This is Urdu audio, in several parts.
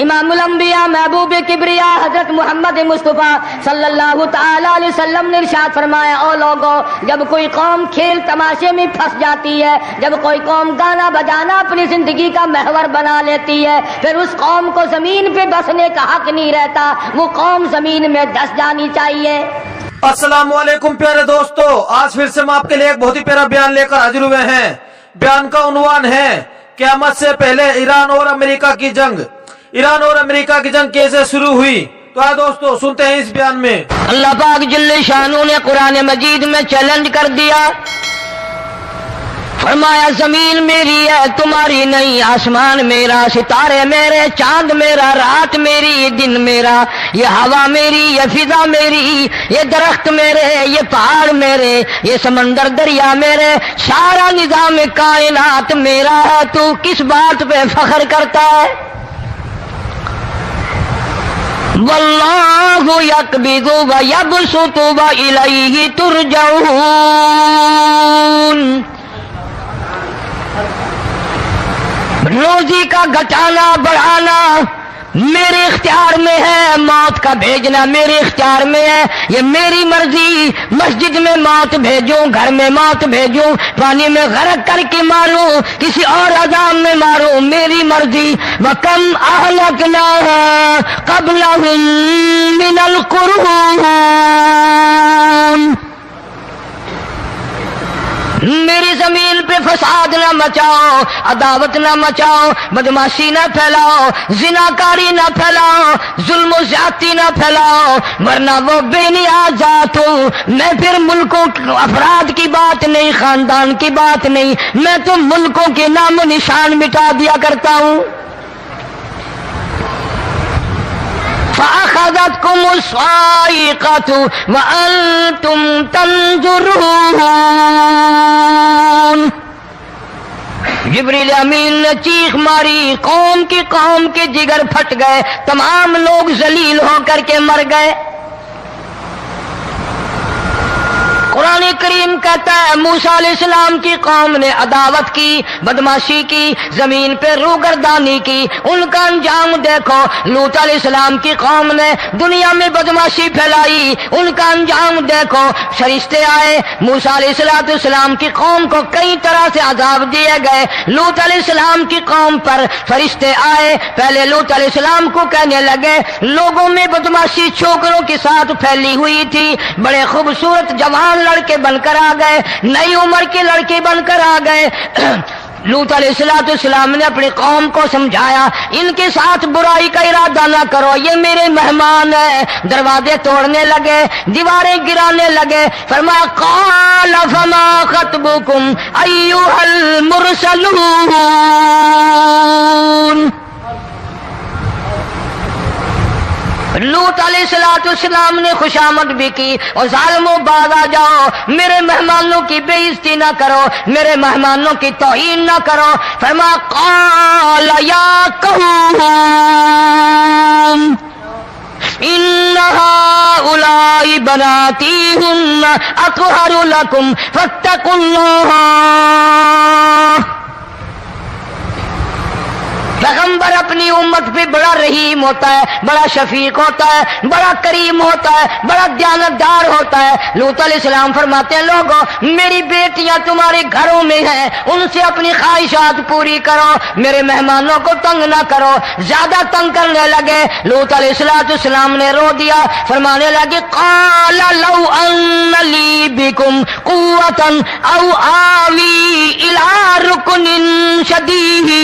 امام الانبیاء محبوب کبریا حضرت محمد مصطفیٰ صلی اللہ تعالی علیہ وسلم نے ارشاد فرمایا، او لوگو، جب کوئی قوم کھیل تماشے میں پھنس جاتی ہے، جب کوئی قوم گانا بجانا اپنی زندگی کا محور بنا لیتی ہے، پھر اس قوم کو زمین پہ بسنے کا حق نہیں رہتا، وہ قوم زمین میں دس جانی چاہیے۔ السلام علیکم پیارے دوستو، آج پھر سے ہم آپ کے لیے ایک بہت ہی پیارا بیان لے کر حاضر ہوئے ہیں۔ بیان کا عنوان ہے قیامت سے پہلے ایران اور امریکہ کی جنگ۔ ایران اور امریکہ کی جنگ کیسے شروع ہوئی؟ تو آئے دوستو سنتے ہیں اس بیان میں۔ اللہ پاک جل شانہ نے قرآن مجید میں چیلنج کر دیا، فرمایا زمین میری ہے تمہاری نہیں، آسمان میرا، ستارے میرے، چاند میرا، رات میری، یہ دن میرا، یہ ہوا میری، یہ فضا میری، یہ درخت میرے، یہ پہاڑ میرے، یہ سمندر دریا میرے، سارا نظام کائنات میرا ہے، تو کس بات پہ فخر کرتا ہے؟ واللہ یقبض ویبسط والیہ ترجعون۔ روزی کا گھٹانا بڑھانا میرے اختیار میں ہے، موت کا بھیجنا میرے اختیار میں ہے، یہ میری مرضی۔ مسجد میں موت بھیجوں، گھر میں موت بھیجوں، پانی میں غرق کر کے ماروں، کسی اور عذاب میں ماروں، میری مرضی۔ وَكَمْ أَهْلَكْنَا قَبْلَهُم مِّنَ الْقُرُونِ، میری زمین پہ فساد نہ مچاؤ، عداوت نہ مچاؤ، بدماشی نہ پھیلاؤ، زناکاری نہ پھیلاؤ، ظلم و زیادتی نہ پھیلاؤ، ورنہ وہ بے نیاز ذات ہوں۔ میں پھر ملکوں افراد کی بات نہیں، خاندان کی بات نہیں، میں تو ملکوں کے نام و نشان مٹا دیا کرتا ہوں۔ فَأَخَذَتْكُمُ الصَّاعِقَةُ وَأَنْتُمْ تَنْظُرُونَ۔ جبریل امین نے چیخ ماری، قوم کے جگر پھٹ گئے، تمام لوگ ذلیل ہو کر کے مر گئے۔ قرآن کریم کہتا ہے موسیٰ علیہ السلام کی قوم نے عداوت کی، بدماشی کی، زمین پہ روگردانی کی، ان کا انجام دیکھو۔ لوط علیہ السلام کی قوم نے دنیا میں بدماشی پھیلائی، ان کا انجام دیکھو۔ فرشتے آئے، موسیٰ علیہ السلام کی قوم کو کئی طرح سے عذاب دیے گئے۔ لوط علیہ السلام کی قوم پر فرشتے آئے، پہلے لوط علیہ السلام کو کہنے لگے، لوگوں میں بدماشی چھوکروں کے ساتھ پھیلی ہوئی تھی، بڑے خوبصورت جوان لڑکے بن کر آ گئے، نئی عمر کے لڑکے بن کر آ گئے۔ لوط علیہ السلام نے اپنی قوم کو سمجھایا، ان کے ساتھ برائی کا ارادہ نہ کرو، یہ میرے مہمان ہیں۔ دروازے توڑنے لگے، دیواریں گرانے لگے، فرمایا قال فما خطبکم ایھا المرسلون۔ لوط علیہ السلام نے خوشامد بھی کی، اور ظالموں باز آ جاؤ، میرے مہمانوں کی بے عزتی نہ کرو، میرے مہمانوں کی توہین نہ کرو۔ فرمایا قال یا قوم ان هؤلاء بناتی ہن اطہر لکم فاتقوا اللہ۔ پیغمبر اپنی امت پہ بڑا رحیم ہوتا ہے، بڑا شفیق ہوتا ہے، بڑا کریم ہوتا ہے، بڑا دیانتدار ہوتا ہے۔ لوط علیہ السلام فرماتے ہیں لوگوں، میری بیٹیاں تمہارے گھروں میں ہیں، ان سے اپنی خواہشات پوری کرو، میرے مہمانوں کو تنگ نہ کرو۔ زیادہ تنگ کرنے لگے، لوط علیہ السلام نے رو دیا، فرمانے لگے قال لو ان لی بکم قوۃ او آوی الی رکن شدید۔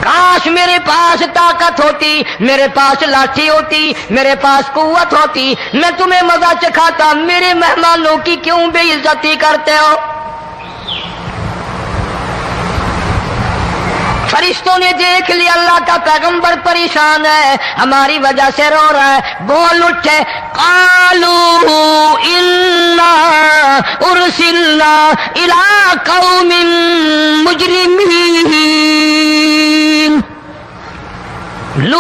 کاش میرے پاس طاقت ہوتی، میرے پاس لاٹھی ہوتی، میرے پاس قوت ہوتی، میں تمہیں مزہ چکھاتا، میرے مہمانوں کی کیوں بے عزتی کرتے ہو؟ فرشتوں نے دیکھ لیا اللہ کا پیغمبر پریشان ہے، ہماری وجہ سے رو رہا ہے، بول اٹھے قالوا انا ارسلنا الی قوم مجرمین۔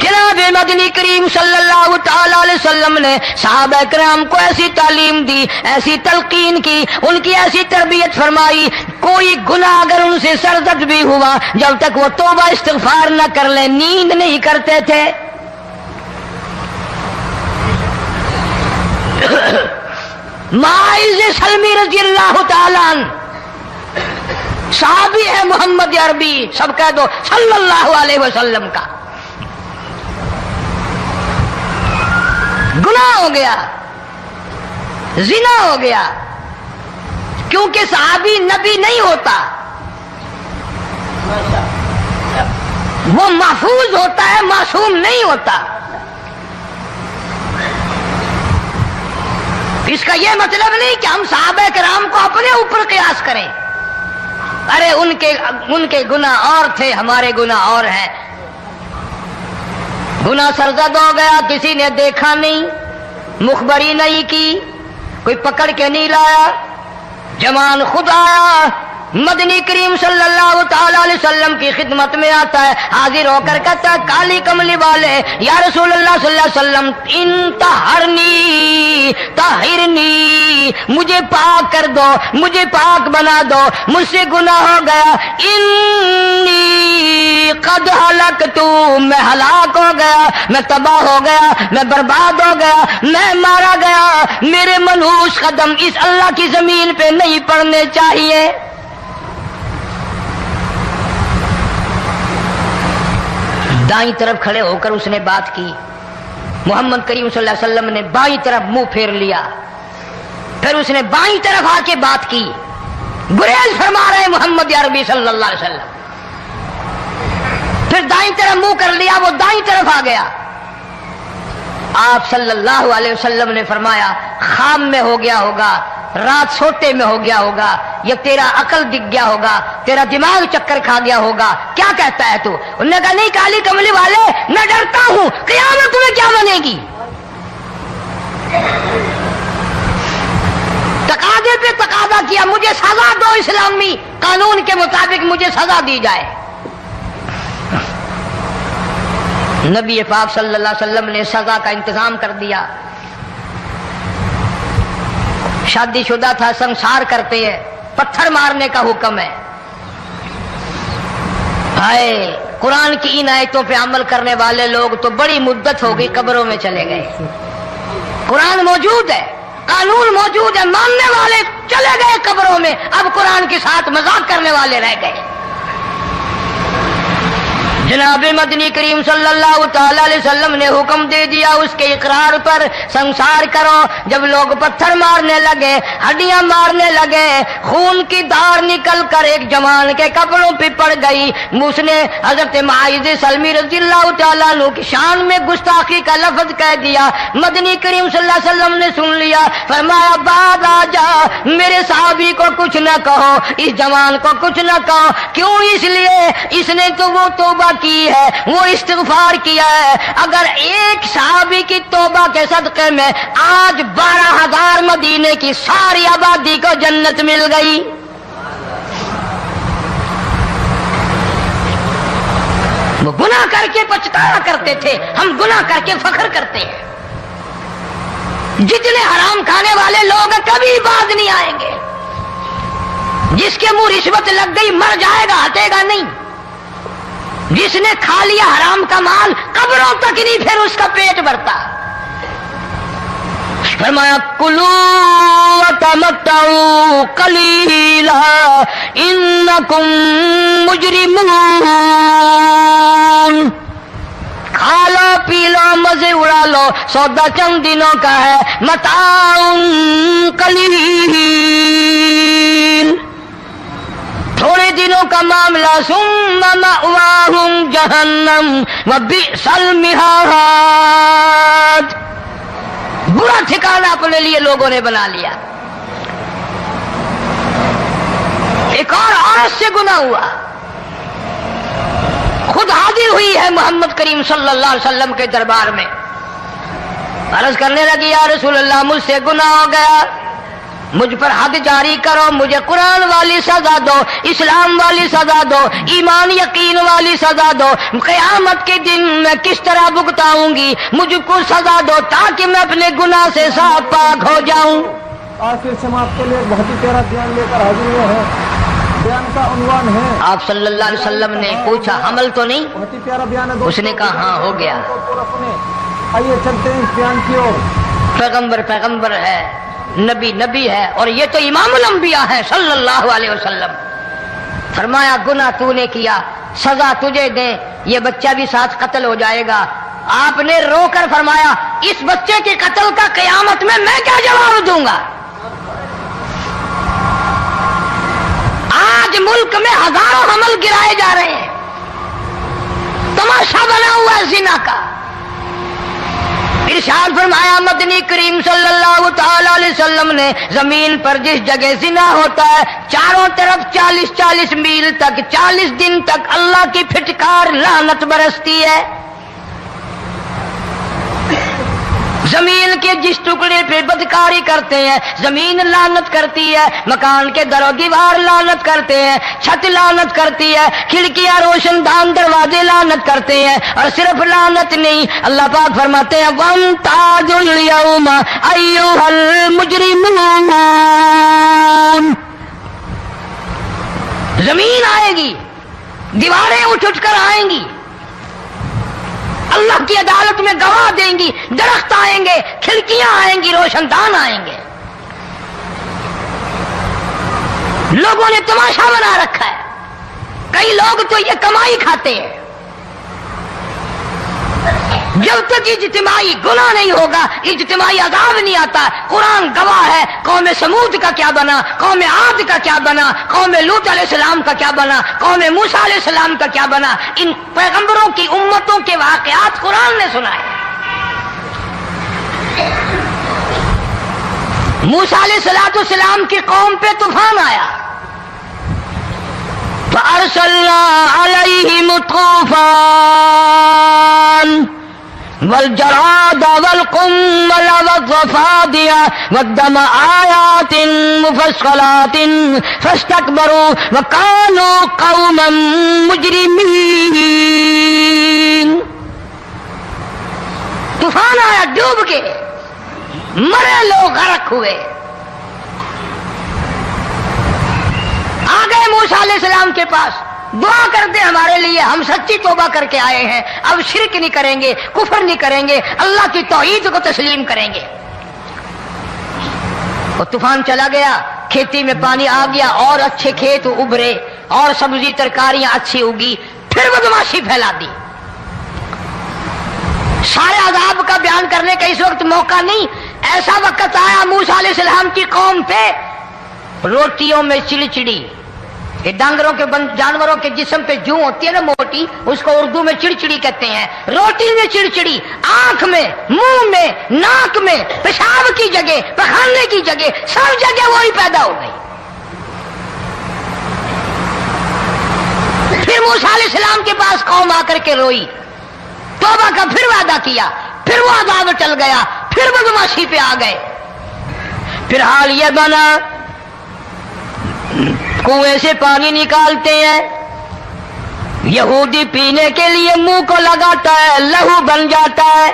جناب مدنی کریم صلی اللہ تعالی علیہ وسلم نے صحابہ کرام کو ایسی تعلیم دی، ایسی تلقین کی، ان کی ایسی تربیت فرمائی، کوئی گناہ اگر ان سے سرزد بھی ہوا جب تک وہ توبہ استغفار نہ کر لیں نیند نہیں کرتے تھے۔ معاذ سلمی رضی اللہ تعالیٰ عنہ صحابی ہے محمد عربی، سب کہہ دو صلی اللہ علیہ وسلم کا، گناہ ہو گیا، زنا ہو گیا، کیونکہ صحابی نبی نہیں ہوتا، وہ محفوظ ہوتا ہے، معصوم نہیں ہوتا۔ اس کا یہ مطلب نہیں کہ ہم صحابہ کرام کو اپنے اوپر قیاس کریں، ارے ان کے گناہ اور تھے، ہمارے گناہ اور ہیں۔ گناہ سرزد ہو گیا، کسی نے دیکھا نہیں، مخبری نہیں کی، کوئی پکڑ کے نہیں لایا، جوان خود آیا، مدنی کریم صلی اللہ تعالی علیہ وسلم کی خدمت میں آتا ہے، حاضر ہو کر کہتا ہے کالی کملی والے یا رسول اللہ صلی اللہ علیہ وسلم انتہرنی طہرنی، مجھے پاک کر دو، مجھے پاک بنا دو، مجھ سے گناہ ہو گیا، انی قد ہلکت، میں ہلاک ہو گیا، میں تباہ ہو گیا، میں برباد ہو گیا، میں مارا گیا، میرے منحوس قدم اس اللہ کی زمین پہ نہیں پڑنے چاہیے۔ دائیں طرف کھڑے ہو کر اس نے بات کی، محمد کریم صلی اللہ علیہ وسلم نے بائیں طرف منہ پھیر لیا، پھر اس نے بائیں طرف آ کے بات کی، گریز فرما رہے محمد عربی صلی اللہ علیہ وسلم، پھر دائیں طرف منہ کر لیا، وہ دائیں طرف آ گیا۔ آپ صلی اللہ علیہ وسلم نے فرمایا خواب میں ہو گیا ہوگا، رات سوتے میں ہو گیا ہوگا، یا تیرا عقل دکھ گیا ہوگا، تیرا دماغ چکر کھا گیا ہوگا، کیا کہتا ہے تو؟ انہوں نے کہا نہیں کالی کملی والے، میں ڈرتا ہوں قیامت تمہیں کیا بنے گی، تقاضے پہ تقاضا کیا، مجھے سزا دو، اسلامی قانون کے مطابق مجھے سزا دی جائے۔ نبی پاک صلی اللہ علیہ وسلم نے سزا کا انتظام کر دیا۔ شادی شدہ تھا، سنسار کرتے ہیں، پتھر مارنے کا حکم ہے۔ ہائے قرآن کی ان آیتوں پہ عمل کرنے والے لوگ تو بڑی مدت ہو گئی قبروں میں چلے گئے۔ قرآن موجود ہے، قانون موجود ہے، ماننے والے چلے گئے قبروں میں، اب قرآن کے ساتھ مذاق کرنے والے رہ گئے۔ جناب مدنی کریم صلی اللہ تعالی علیہ وسلم نے حکم دے دیا اس کے اقرار پر سنسار کرو۔ جب لوگ پتھر مارنے لگے، ہڈیاں مارنے لگے، خون کی دھار نکل کر ایک جوان کے کپڑوں پہ پڑ گئی، اس نے حضرت معاذ سلمی رضی اللہ تعالیٰ عنہ کی شان میں گستاخی کا لفظ کہہ دیا۔ مدنی کریم صلی اللہ علیہ وسلم نے سن لیا، فرمایا بعد آ جا، میرے صحابی کو کچھ نہ کہو، اس جوان کو کچھ نہ کہو۔ کیوں؟ اس لیے اس نے تو وہ توبہ کی ہے، وہ استغفار کیا ہے۔ اگر ایک صحابی کی توبہ کے صدقے میں آج 12,000 مدینے کی ساری آبادی کو جنت مل گئی۔ وہ گناہ کر کے پچھتایا کرتے تھے، ہم گناہ کر کے فخر کرتے ہیں۔ جتنے حرام کھانے والے لوگ کبھی باز نہیں آئیں گے۔ جس کے منہ رشوت لگ گئی مر جائے گا، ہٹے گا نہیں۔ جس نے کھا لیا حرام کا مال قبروں تک نہیں پھر اس کا پیٹ بھرتا۔ فرمایا کلو وتمتعوا قلیلا انکم مجرمون، کھا لو پی لو مزے اڑا لو، سودا چند دنوں کا ہے، متاع قلیل، تھوڑے دنوں کا معاملہ، ثم مأواہم جہنم وبئس المہاد، برا ٹھکانہ اپنے لیے لوگوں نے بنا لیا۔ ایک اور عورت سے گناہ ہوا، خود حاضر ہوئی ہے محمد کریم صلی اللہ علیہ وسلم کے دربار میں، عرض کرنے لگی یا رسول اللہ مجھ سے گناہ ہو گیا، مجھ پر حد جاری کرو، مجھے قرآن والی سزا دو، اسلام والی سزا دو، ایمان یقین والی سزا دو، قیامت کے دن میں کس طرح بھگتاؤں گی، مجھ کو سزا دو تاکہ میں اپنے گناہ سے صاف پاک ہو جاؤں۔ آج پھر سے ہم آپ کے لیے ایک بہت ہی پیارا بیان لے کر حاضر ہوئے ہیں۔ بیان کا عنوان ہے، آپ صلی اللہ علیہ وسلم نے پوچھا حمل تو نہیں؟ بہت ہی پیارا بیان ہے، اس نے کہا ہاں ہو گیا۔ آئیے چلتے ہیں اس بیان کی اور۔ پیغمبر ہے، نبی ہے، اور یہ تو امام الانبیاء ہے صلی اللہ علیہ وسلم۔ فرمایا گناہ تو نے کیا، سزا تجھے دیں، یہ بچہ بھی ساتھ قتل ہو جائے گا۔ آپ نے رو کر فرمایا اس بچے کے قتل کا قیامت میں کیا جواب دوں گا؟ آج ملک میں ہزاروں حمل گرائے جا رہے ہیں، تماشا بنا ہوا ہے زنا کا۔ ارشاد فرمایا مدنی کریم صلی اللہ تعالی علیہ وسلم نے زمین پر جس جگہ زنا ہوتا ہے چاروں طرف 40 میل تک 40 دن تک اللہ کی پھٹکار لعنت برستی ہے۔ زمین کے جس ٹکڑے پہ بدکاری کرتے ہیں زمین لعنت کرتی ہے، مکان کے در و دیوار لعنت کرتے ہیں، چھت لعنت کرتی ہے، کھڑکیاں روشن دان دروازے لعنت کرتے ہیں، اور صرف لعنت نہیں، اللہ پاک فرماتے ہیں وَامْتَازُوا الْيَوْمَ أَيُّهَا الْمُجْرِمُونَ۔ زمین آئے گی، دیواریں اٹھ کر آئیں گی، اللہ کی عدالت میں گواہ دیں گی، درخت آئیں گے، کھڑکیاں آئیں گی، روشن دان آئیں گے۔ لوگوں نے تماشا بنا رکھا ہے، کئی لوگ تو یہ کمائی کھاتے ہیں۔ جب تک اجتماعی گناہ نہیں ہوگا اجتماعی عذاب نہیں آتا۔ قرآن گواہ ہے، قوم سمود کا کیا بنا، قوم عاد کا کیا بنا، قوم لوط علیہ السلام کا کیا بنا، قوم موسیٰ علیہ السلام کا کیا بنا۔ ان پیغمبروں کی امتوں کے واقعات قرآن نے سنائے۔ موسیٰ علیہ السلام کی قوم پہ طوفان آیا، فَأَرْسَلْنَا عَلَيْهِمُ الطُّوفَانَ والجراد والقمل والضفادع والدم آيات مفصلات فاستكبروا وكانوا قوما مجرمين۔ طوفان آیا، ڈوب کے مرے لوگ، غرق ہوئے۔ آ گئے موسیٰ علیہ السلام کے پاس، دعا کر دے ہمارے لیے، ہم سچی توبہ کر کے آئے ہیں، اب شرک نہیں کریں گے، کفر نہیں کریں گے، اللہ کی توحید کو تسلیم کریں گے۔ وہ طوفان چلا گیا، کھیتی میں پانی آ گیا، اور اچھے کھیت ابھرے، اور سبزی ترکاریاں اچھی اگی، پھر بدماشی پھیلا دی۔ سارے عذاب کا بیان کرنے کا اس وقت موقع نہیں۔ ایسا وقت آیا موسیٰ علیہ السلام کی قوم پہ روٹیوں میں چڑچڑی، یہ ڈانگروں کے جانوروں کے جسم پہ جوں ہوتی ہے نا موٹی، اس کو اردو میں چڑچڑی کہتے ہیں۔ روٹی میں چڑچڑی، آنکھ میں، منہ میں، ناک میں، پیشاب کی جگہ، پخانے کی جگہ، سب جگہ وہی پیدا ہو گئی۔ پھر موسیٰ علیہ السلام کے پاس قوم آ کر کے روئی، توبہ کا پھر وعدہ کیا، پھر وہ عذاب ٹل گیا، پھر بدماشی پہ آ گئے۔ پھر حال یہ بنا کنویں سے پانی نکالتے ہیں، یہودی پینے کے لیے منہ کو لگاتا ہے، لہو بن جاتا ہے۔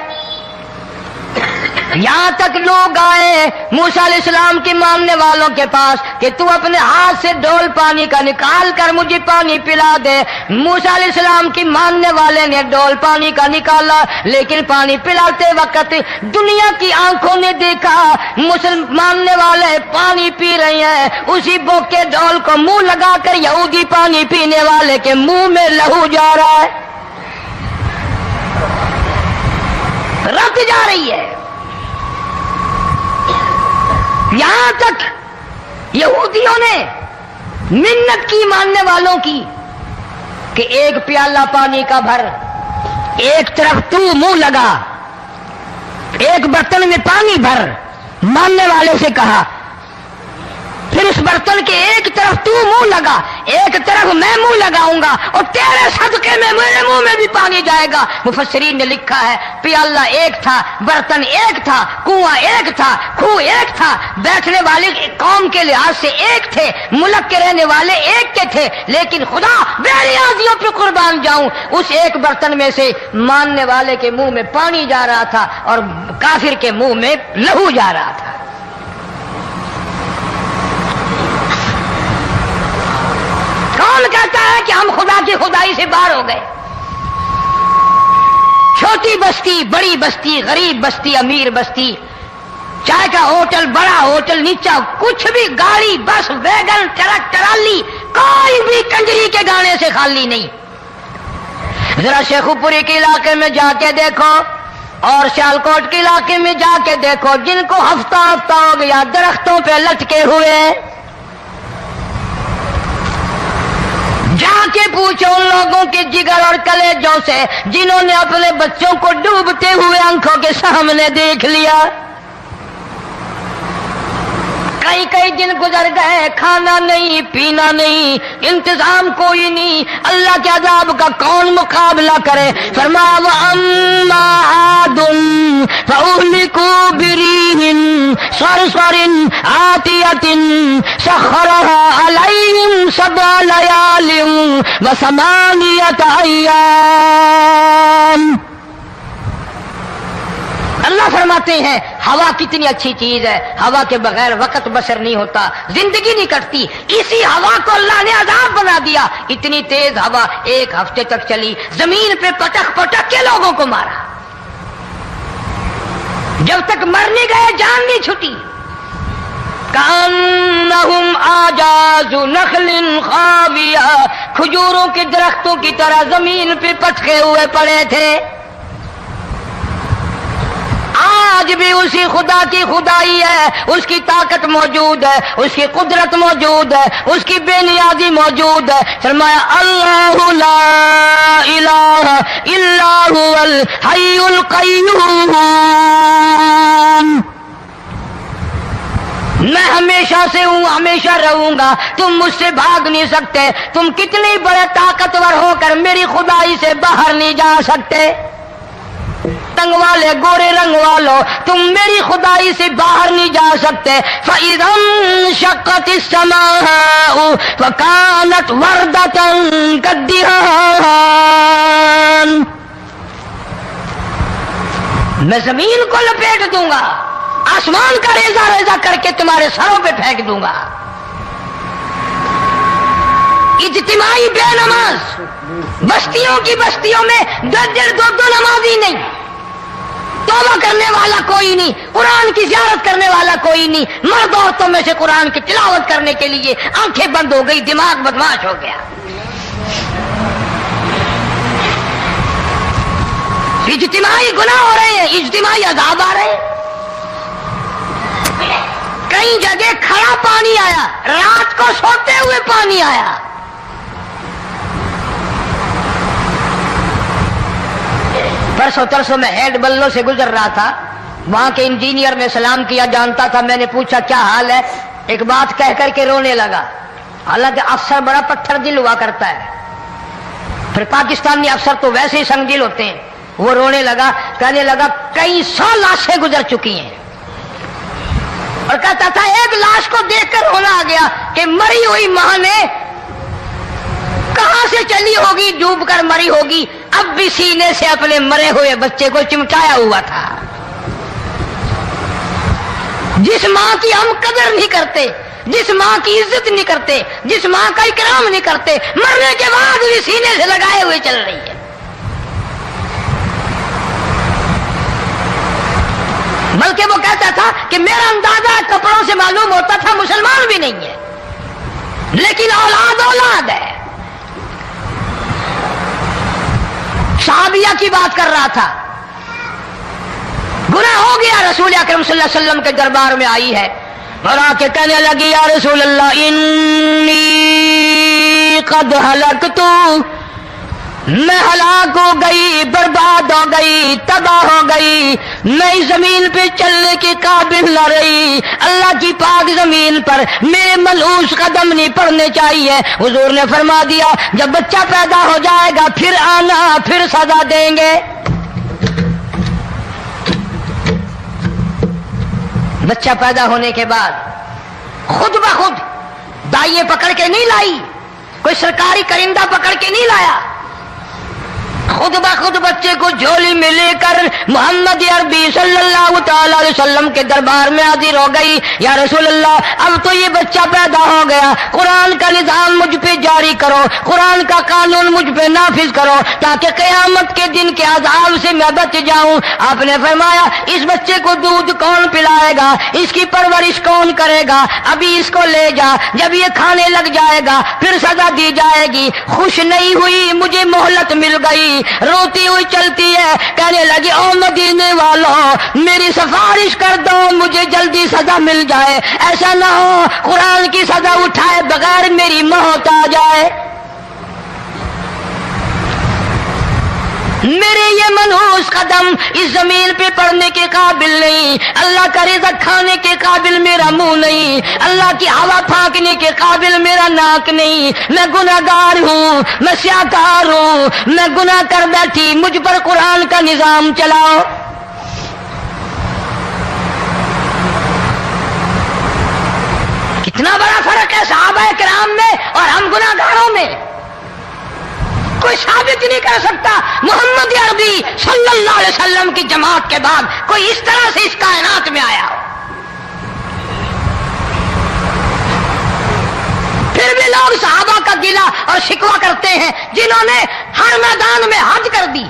یہاں تک لوگ آئے موسیٰ علیہ السلام کے ماننے والوں کے پاس کہ تو اپنے ہاتھ سے ڈول پانی کا نکال کر مجھے پانی پلا دے۔ موسیٰ علیہ السلام کی ماننے والے نے ڈول پانی کا نکالا، لیکن پانی پلاتے وقت دنیا کی آنکھوں نے دیکھا ماننے والے پانی پی رہے ہیں، اسی بوک کے ڈول کو منہ لگا کر یہودی پانی پینے والے کے منہ میں لہو جا رہا ہے، رت جا رہی ہے۔ یہاں تک یہودیوں نے منت کی ماننے والوں کی کہ ایک پیالہ پانی کا بھر، ایک طرف تو منہ لگا، ایک برتن میں پانی بھر، ماننے والے سے کہا، پھر اس برتن کے ایک طرف تو منہ لگا، ایک طرف میں منہ لگاؤں گا اور تیرے صدقے میں میرے منہ میں بھی پانی جائے گا۔ مفسرین نے لکھا ہے پیالہ ایک تھا، برتن ایک تھا، کنواں ایک تھا، کھو ایک تھا، بیٹھنے والے قوم کے لحاظ سے ایک تھے، ملک کے رہنے والے ایک کے تھے، لیکن خدا بے نیازیوں پہ قربان جاؤں اس ایک برتن میں سے ماننے والے کے منہ میں پانی جا رہا تھا اور کافر کے منہ میں لہو جا رہا تھا۔ کون کہتا ہے کہ ہم خدا کی خدائی سے باہر ہو گئے؟ چھوٹی بستی، بڑی بستی، غریب بستی، امیر بستی، چائے کا ہوٹل، بڑا ہوٹل، نیچا کچھ بھی، گاڑی، بس، ویگن، ٹرک، ٹرالی، کوئی بھی کنجری کے گانے سے خالی نہیں۔ ذرا شیخو پوری کے علاقے میں جا کے دیکھو اور سیالکوٹ کے علاقے میں جا کے دیکھو، جن کو ہفتہ ہفتہ ہو گیا درختوں پہ لٹکے ہوئے، جا کے پوچھو ان لوگوں کے جگر اور کلیجوں سے جنہوں نے اپنے بچوں کو ڈوبتے ہوئے آنکھوں کے سامنے دیکھ لیا۔ کئی کئی دن گزر گئے، کھانا نہیں، پینا نہیں، انتظام کوئی نہیں، اللہ کے عذاب کا کون مقابلہ کرے؟ فرمایا وَأَمَّا عَادٌ فَأُهْلِكُوا بِرِيحٍ صَرْصَرٍ عَاتِيَةٍ سَخَّرَهَا عَلَيْهِمْ 7 لَيَالٍ و8 أَيَّامٍ۔ اللہ فرماتے ہیں ہوا کتنی اچھی چیز ہے، ہوا کے بغیر وقت بسر نہیں ہوتا، زندگی نہیں کٹتی، اسی ہوا کو اللہ نے عذاب بنا دیا۔ اتنی تیز ہوا ایک ہفتے تک چلی، زمین پہ پٹک پٹک کے لوگوں کو مارا، جب تک مر نہیں گئے جان نہیں چھٹی۔ کأنہم اعجاز نخل خاویہ، کھجوروں کے درختوں کی طرح زمین پہ پٹکے ہوئے پڑے تھے۔ آج بھی اسی خدا کی خدائی ہے، اس کی طاقت موجود ہے، اس کی قدرت موجود ہے، اس کی بے نیازی موجود ہے۔ فرمایا اللہ لا الہ الا هو الحی القیوم، میں ہمیشہ سے ہوں، ہمیشہ رہوں گا، تم مجھ سے بھاگ نہیں سکتے، تم کتنی بڑے طاقتور ہو کر میری خدائی سے باہر نہیں جا سکتے۔ رنگ والے، گورے رنگ والو، تم میری خدائی سے باہر نہیں جا سکتے۔ فَإِذَا انشَقَّتِ السَّمَاءُ فَكَانَتْ وَرْدَةً كَالدِّهَانِ، میں زمین کو لپیٹ دوں گا، آسمان کا ریزہ ریزہ کر کے تمہارے سروں پہ پھینک دوں گا۔ اجتماعی بے نماز، بستیوں کی بستیوں میں 2 نمازی نہیں، توبہ کرنے والا کوئی نہیں، قرآن کی زیارت کرنے والا کوئی نہیں، مرد عورتوں میں سے قرآن کی تلاوت کرنے کے لیے آنکھیں بند ہو گئی، دماغ بدماش ہو گیا۔ اجتماعی گناہ ہو رہے ہیں، اجتماعی عذاب آ رہے ہیں۔ کئی جگہ کھڑا پانی آیا، رات کو سوتے ہوئے پانی آیا۔ پرسوں ترسوں میں ہیڈ بلوں سے گزر رہا تھا، وہاں کے انجینئر نے سلام کیا، جانتا تھا، میں نے پوچھا کیا حال ہے، ایک بات کہہ کر کے رونے لگا، حالانکہ افسر بڑا پتھر دل ہوا کرتا ہے، پھر پاکستانی افسر تو ویسے ہی سنگ دل ہوتے ہیں۔ وہ رونے لگا، کہنے لگا کئی 100 لاشیں گزر چکی ہیں، اور کہتا تھا ایک لاش کو دیکھ کر رونا آ گیا کہ مری ہوئی ماں نے کہاں سے چلی ہوگی، ڈوب کر مری ہوگی، اب بھی سینے سے اپنے مرے ہوئے بچے کو چمٹایا ہوا تھا۔ جس ماں کی ہم قدر نہیں کرتے، جس ماں کی عزت نہیں کرتے، جس ماں کا اکرام نہیں کرتے، مرنے کے بعد بھی سینے سے لگائے ہوئے چل رہی ہے۔ بلکہ وہ کہتا تھا کہ میرا اندازہ کپڑوں سے معلوم ہوتا تھا مسلمان بھی نہیں ہے، لیکن اولاد اولاد ہے۔ صحابیہ کی بات کر رہا تھا، گناہ ہو گیا، رسول اکرم صلی اللہ علیہ وسلم کے دربار میں آئی ہے اور آ کے کہنے لگی یا رسول اللہ انی قد ہلکت میں ہلاک ہو گئی، برباد ہو گئی، تباہ ہو گئی، میں اس زمین پہ چلنے کے قابل نہ رہی، اللہ کی پاک زمین پر میرے ملعوس قدم نہیں پڑنے چاہیے۔ حضور نے فرما دیا جب بچہ پیدا ہو جائے گا پھر آنا، پھر سزا دیں گے۔ بچہ پیدا ہونے کے بعد خود بخود دائیں پکڑ کے نہیں لائی، کوئی سرکاری کرندہ پکڑ کے نہیں لایا، خود بخود بچے کو جھولی میں لے کر محمد عربی صلی اللہ تعالی علیہ وسلم کے دربار میں حاضر ہو گئی۔ یا رسول اللہ، اب تو یہ بچہ پیدا ہو گیا، قرآن کا نظام مجھ پہ جاری کرو، قرآن کا قانون مجھ پہ نافذ کرو تاکہ قیامت کے دن کے عذاب سے میں بچ جاؤں۔ آپ نے فرمایا اس بچے کو دودھ کون پلائے گا، اس کی پرورش کون کرے گا، ابھی اس کو لے جا، جب یہ کھانے لگ جائے گا پھر سزا دی جائے گی۔ خوش نہیں ہوئی، مجھے مہلت مل گئی، روتی ہوئی چلتی ہے، کہنے لگی او مدینے والوں میری سفارش کر دو، مجھے جلدی سزا مل جائے، ایسا نہ ہو قرآن کی سزا اٹھائے بغیر میری موت آ جائے۔ میرے یہ منحوس قدم اس زمین پہ پڑنے کے قابل نہیں، اللہ کا رزق کھانے کے قابل میرا منہ نہیں، اللہ کی ہوا پھانکنے کے قابل میرا ناک نہیں، میں گناہگار ہوں، میں سیاکار ہوں، میں گناہ کر بیٹھی، مجھ پر قرآن کا نظام چلاؤ۔ کتنا بڑا فرق ہے صحابہ کرام میں اور ہم گناہگاروں میں، کوئی ثابت نہیں کر سکتا محمد عربی صلی اللہ علیہ وسلم کی جماعت کے بعد کوئی اس طرح سے اس کائنات میں آیا ہو۔ پھر بھی لوگ صحابہ کا گلہ اور شکوہ کرتے ہیں جنہوں نے ہر میدان میں حج کر دی۔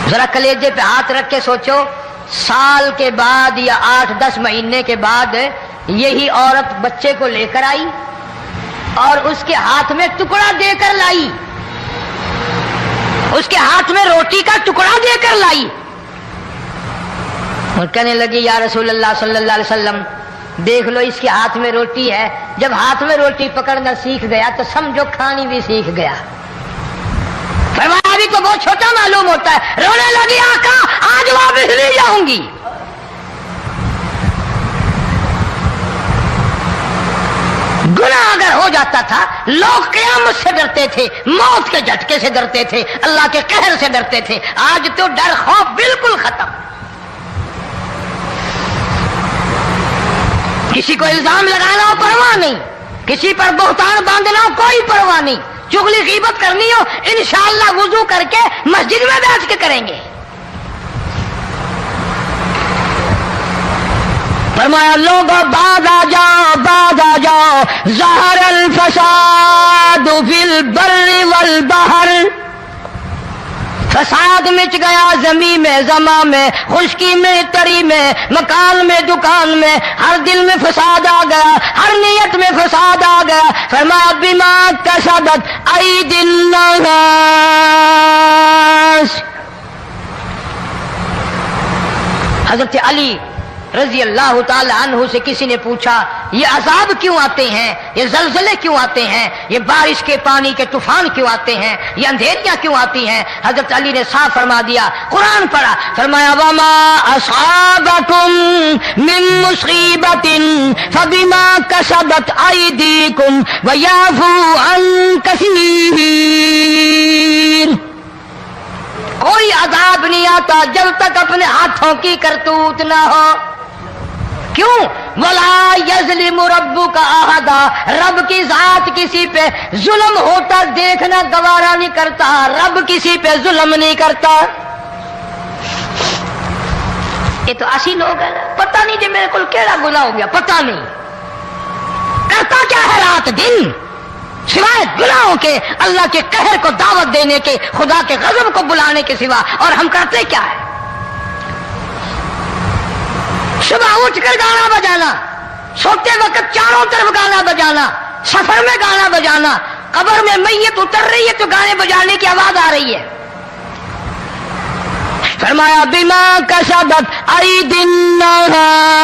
ذرا کلیجے پہ ہاتھ رکھ کے سوچو، سال کے بعد یا 8-10 مہینے کے بعد یہی عورت بچے کو لے کر آئی اور اس کے ہاتھ میں ٹکڑا دے کر لائی، اس کے ہاتھ میں روٹی کا ٹکڑا دے کر لائی اور کہنے لگی یا رسول اللہ صلی اللہ علیہ وسلم دیکھ لو اس کے ہاتھ میں روٹی ہے، جب ہاتھ میں روٹی پکڑنا سیکھ گیا تو سمجھو کھانی بھی سیکھ گیا۔ فرمایا ابھی تو بہت چھوٹا معلوم ہوتا ہے، رونے لگی آقا آج واپس نہیں جاؤں گی۔ گناہ اگر ہو جاتا تھا لوگ قیامت سے ڈرتے تھے، موت کے جھٹکے سے ڈرتے تھے، اللہ کے قہر سے ڈرتے تھے، آج تو ڈر خوف بالکل ختم۔ کسی کو الزام لگانا ہو پرواہ نہیں، کسی پر بہتان باندھنا ہو کوئی پرواہ نہیں، چغلی غیبت کرنی ہو انشاءاللہ وضو کر کے مسجد میں بیٹھ کے کریں گے۔ فرمایا لوگوں بعد آ جاؤ، بعد آ جاؤ، ظہر الفساد فی البر والبحر، فساد مچ گیا زمین میں، زماں میں، خشکی میں، تری میں، مکان میں، دکان میں، ہر دل میں فساد آ گیا، ہر نیت میں فساد آ گیا۔ فرمایا بما کسبت ایدی الناس، حضرت علی رضی اللہ تعالی عنہ سے کسی نے پوچھا یہ عذاب کیوں آتے ہیں، یہ زلزلے کیوں آتے ہیں، یہ بارش کے پانی کے طوفان کیوں آتے ہیں، یہ اندھیریاں کیوں آتی ہیں؟ حضرت علی نے صاف فرما دیا، قرآن پڑھا، فرمایا وما اصابکم من مصیبت فبما کسبت ایدیکم ویعفو عن کثیر۔ کوئی عذاب نہیں آتا جب تک اپنے ہاتھوں کی کرتوت نہ ہو۔ کیوں؟ وَلَا يَظْلِمُ رَبُّكَ أَحَدًا، رب کی ذات کسی پہ ظلم ہوتا دیکھنا گوارا نہیں کرتا، رب کسی پہ ظلم نہیں کرتا۔ یہ تو اسی لوگ ہیں، پتہ نہیں جی میرے کو کیڑا گناہ ہو گیا، پتہ نہیں کرتا کیا ہے رات دن سوائے گناہوں کے، اللہ کے قہر کو دعوت دینے کے، خدا کے غضب کو بلانے کے سوا، اور ہم کرتے کیا ہے؟ صبح اٹھ کر گانا بجانا، سوتے وقت چاروں طرف گانا بجانا، سفر میں گانا بجانا، قبر میں میت اتر رہی ہے تو گانے بجانے کی آواز آ رہی ہے۔ فرمایا بما کسبت ایدی الناس،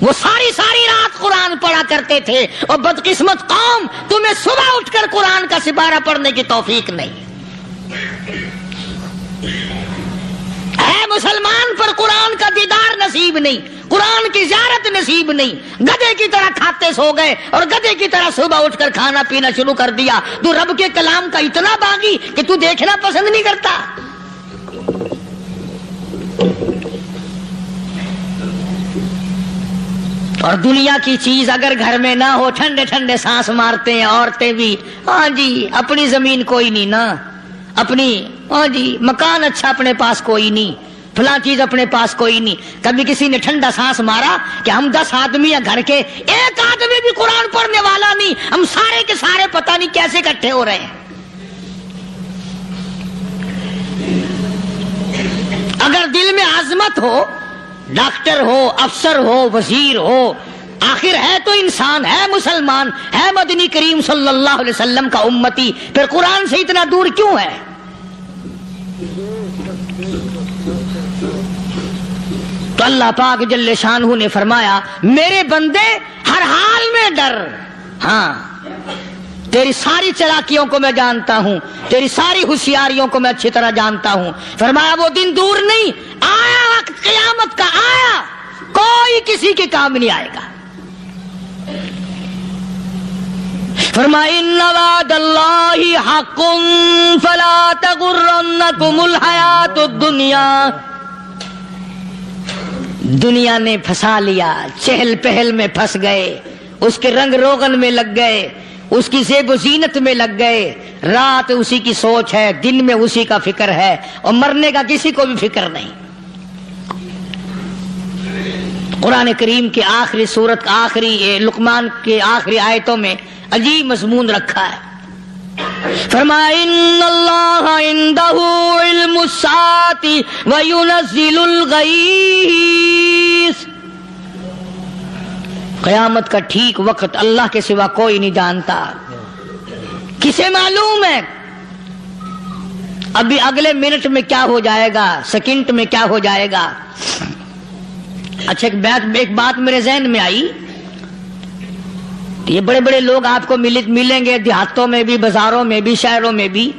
وہ ساری ساری رات قرآن پڑھا کرتے تھے، اور بدقسمت قوم، تمہیں صبح اٹھ کر قرآن کا سپارہ پڑھنے کی توفیق نہیں ہے۔ مسلمان پر قرآن کا دیدار نصیب نہیں، قرآن کی زیارت نصیب نہیں، گدھے کی طرح کھاتے سو گئے اور گدھے کی طرح صبح اٹھ کر کھانا پینا شروع کر دیا۔ تو رب کے کلام کا اتنا باغی کہ تو دیکھنا پسند نہیں کرتا۔ اور دنیا کی چیز اگر گھر میں نہ ہو، ٹھنڈے ٹھنڈے سانس مارتے ہیں عورتیں بھی، ہاں جی اپنی زمین کوئی نہیں نا، اپنی ہاں جی مکان اچھا اپنے پاس کوئی نہیں، فلاں چیز اپنے پاس کوئی نہیں۔ کبھی کسی نے ٹھنڈا سانس مارا کہ ہم 10 آدمی ہیں گھر کے، ایک آدمی بھی قرآن پڑھنے والا نہیں، ہم سارے کے سارے پتہ نہیں کیسے اکٹھے ہو رہے ہیں۔ اگر دل میں عظمت ہو، ڈاکٹر ہو، افسر ہو، وزیر ہو، آخر ہے تو انسان، ہے مسلمان، ہے مدنی کریم صلی اللہ علیہ وسلم کا امتی، پھر قرآن سے اتنا دور کیوں ہے؟ تو اللہ پاک جل شانہ نے فرمایا میرے بندے ہر حال میں ڈر، ہاں تیری ساری چلاکیوں کو میں جانتا ہوں، تیری ساری ہوشیاریوں کو میں اچھی طرح جانتا ہوں۔ فرمایا وہ دن دور نہیں، آیا وقت قیامت کا، آیا، کوئی کسی کے کام نہیں آئے گا۔ فرمایا ان وعد اللہ حق فلا تغرنکم الحیات الدنیا۔ دنیا نے پھنسا لیا، چہل پہل میں پھنس گئے، اس کے رنگ روغن میں لگ گئے، اس کی زیب و زینت میں لگ گئے، رات اسی کی سوچ ہے، دن میں اسی کا فکر ہے، اور مرنے کا کسی کو بھی فکر نہیں۔ قرآن کریم کی آخری سورت کا آخری لقمان کے آخری آیتوں میں عجیب مضمون رکھا ہے۔ فرمایا ان اللہ عندہ علم الساعۃ وینزل الغیث۔ قیامت کا ٹھیک وقت اللہ کے سوا کوئی نہیں جانتا، کسے معلوم ہے ابھی اگلے منٹ میں کیا ہو جائے گا، سیکنڈ میں کیا ہو جائے گا۔ اچھا ایک بات میرے ذہن میں آئی، یہ بڑے بڑے لوگ آپ کو ملیں گے دیہاتوں میں بھی، بازاروں میں بھی، شہروں میں بھی،